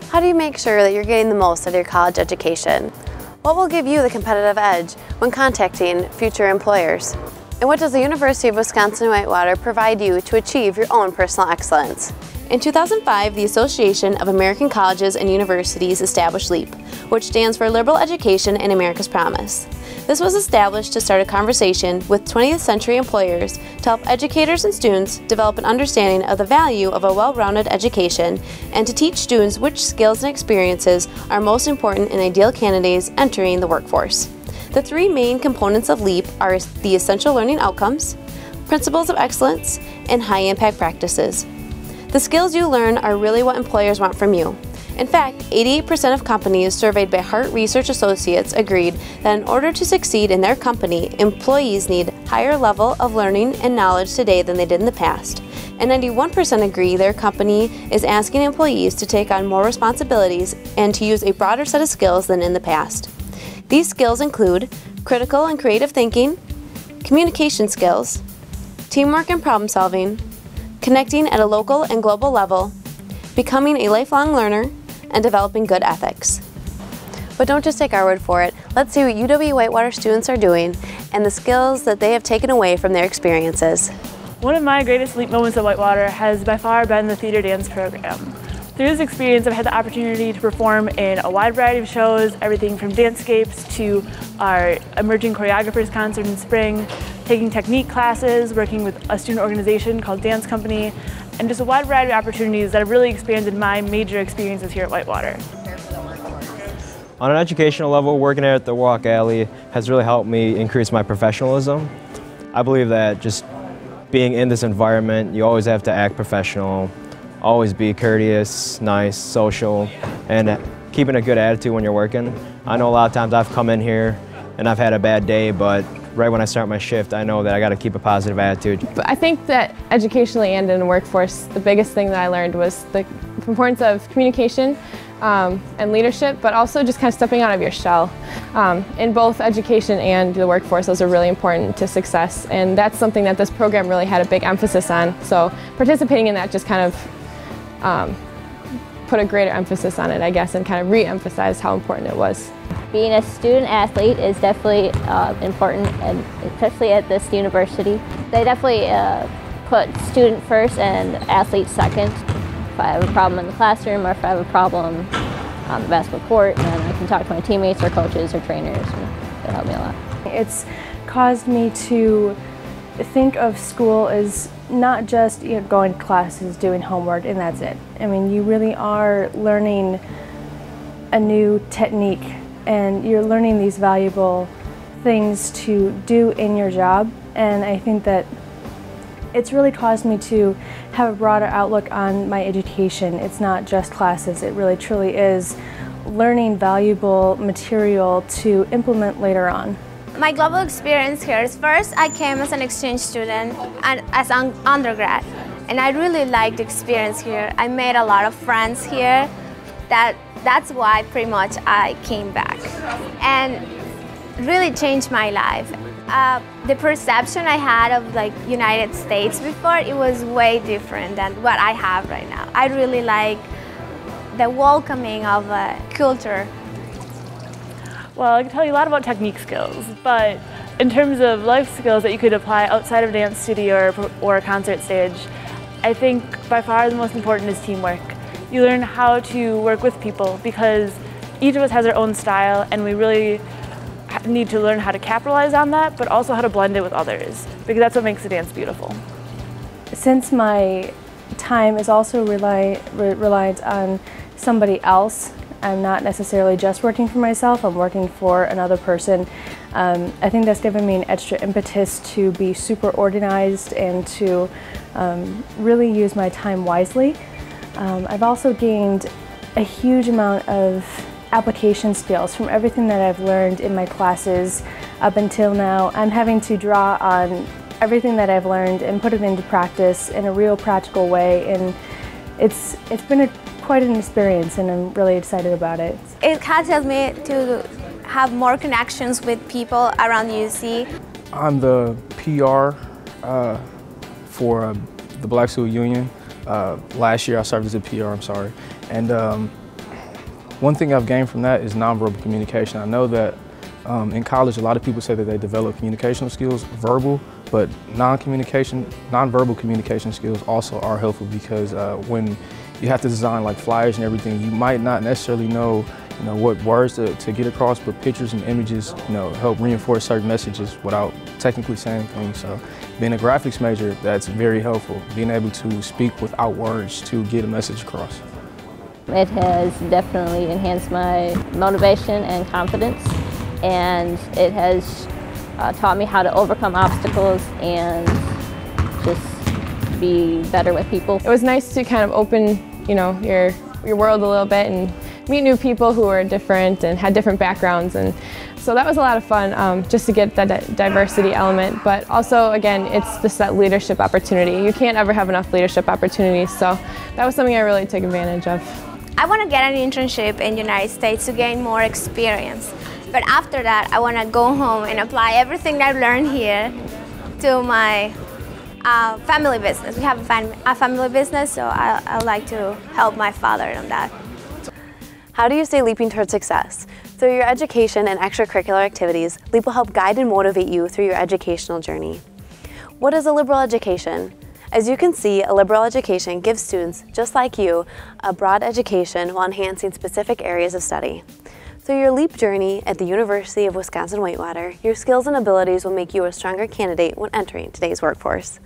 How do you make sure that you're getting the most out of your college education? What will give you the competitive edge when contacting future employers? And what does the University of Wisconsin-Whitewater provide you to achieve your own personal excellence? In 2005, the Association of American Colleges and Universities established LEAP, which stands for Liberal Education and America's Promise. This was established to start a conversation with 20th century employers to help educators and students develop an understanding of the value of a well-rounded education and to teach students which skills and experiences are most important in ideal candidates entering the workforce. The three main components of LEAP are the essential learning outcomes, principles of excellence, and high-impact practices. The skills you learn are really what employers want from you. In fact, 88% of companies surveyed by Hart Research Associates agreed that in order to succeed in their company, employees need higher level of learning and knowledge today than they did in the past. And 91% agree their company is asking employees to take on more responsibilities and to use a broader set of skills than in the past. These skills include critical and creative thinking, communication skills, teamwork and problem solving, connecting at a local and global level, becoming a lifelong learner, and developing good ethics. But don't just take our word for it. Let's see what UW-Whitewater students are doing and the skills that they have taken away from their experiences. One of my greatest LEAP moments at Whitewater has by far been the theater dance program. Through this experience, I've had the opportunity to perform in a wide variety of shows, everything from Dancescapes to our Emerging Choreographers concert in spring, taking technique classes, working with a student organization called Dance Company, and just a wide variety of opportunities that have really expanded my major experiences here at Whitewater. On an educational level, working at the Walk Alley has really helped me increase my professionalism. I believe that just being in this environment, you always have to act professional, always be courteous, nice, social, and keeping a good attitude when you're working. I know a lot of times I've come in here and I've had a bad day, but right when I start my shift, I know that I got to keep a positive attitude. But I think that educationally and in the workforce, the biggest thing that I learned was the importance of communication and leadership, but also just kind of stepping out of your shell. In both education and the workforce, those are really important to success, and that's something that this program really had a big emphasis on. So participating in that just kind of put a greater emphasis on it, I guess, and kind of re-emphasized how important it was. Being a student athlete is definitely important, and especially at this university. They definitely put student first and athlete second. If I have a problem in the classroom or if I have a problem on the basketball court, then I can talk to my teammates or coaches or trainers, and they help me a lot. It's caused me to think of school as not just going to classes, doing homework, and that's it. I mean, you really are learning a new technique, and you're learning these valuable things to do in your job, and I think that it's really caused me to have a broader outlook on my education. It's not just classes, it really truly is learning valuable material to implement later on. My global experience here is first I came as an exchange student and as an undergrad, and I really liked the experience here. I made a lot of friends here. That's why pretty much I came back and really changed my life. The perception I had of United States before, it was way different than what I have right now. I really like the welcoming of culture. Well, I can tell you a lot about technique skills, but in terms of life skills that you could apply outside of a dance studio or a concert stage, I think by far the most important is teamwork. You learn how to work with people because each of us has our own style, and we really need to learn how to capitalize on that, but also how to blend it with others, because that's what makes the dance beautiful. Since my time is also reliant on somebody else, I'm not necessarily just working for myself, I'm working for another person. I think that's given me an extra impetus to be super organized and to really use my time wisely. I've also gained a huge amount of application skills from everything that I've learned in my classes up until now. I'm having to draw on everything that I've learned and put it into practice in a real practical way, and it's been quite an experience, and I'm really excited about it. It has helped me to have more connections with people around UC. I'm the PR for the Black Student Union. Last year I served as a PR, and one thing I've gained from that is nonverbal communication. I know that in college, a lot of people say that they develop communicational skills, verbal, but nonverbal communication skills also are helpful because when you have to design like flyers and everything, you might not necessarily know, what words to get across, but pictures and images, help reinforce certain messages without technically saying things. So being a graphics major, that's very helpful, being able to speak without words to get a message across. It has definitely enhanced my motivation and confidence, and it has taught me how to overcome obstacles and just be better with people. It was nice to kind of open, your world a little bit and meet new people who were different and had different backgrounds, and so that was a lot of fun just to get that diversity element. But also, again, it's just that leadership opportunity. You can't ever have enough leadership opportunities, so that was something I really took advantage of. I want to get an internship in the United States to gain more experience. But after that, I want to go home and apply everything that I've learned here to my family business. We have a family business, so I like to help my father on that. How do you stay leaping towards success? Through your education and extracurricular activities, LEAP will help guide and motivate you through your educational journey. What is a liberal education? As you can see, a liberal education gives students, just like you, a broad education while enhancing specific areas of study. Through your LEAP journey at the University of Wisconsin-Whitewater, your skills and abilities will make you a stronger candidate when entering today's workforce.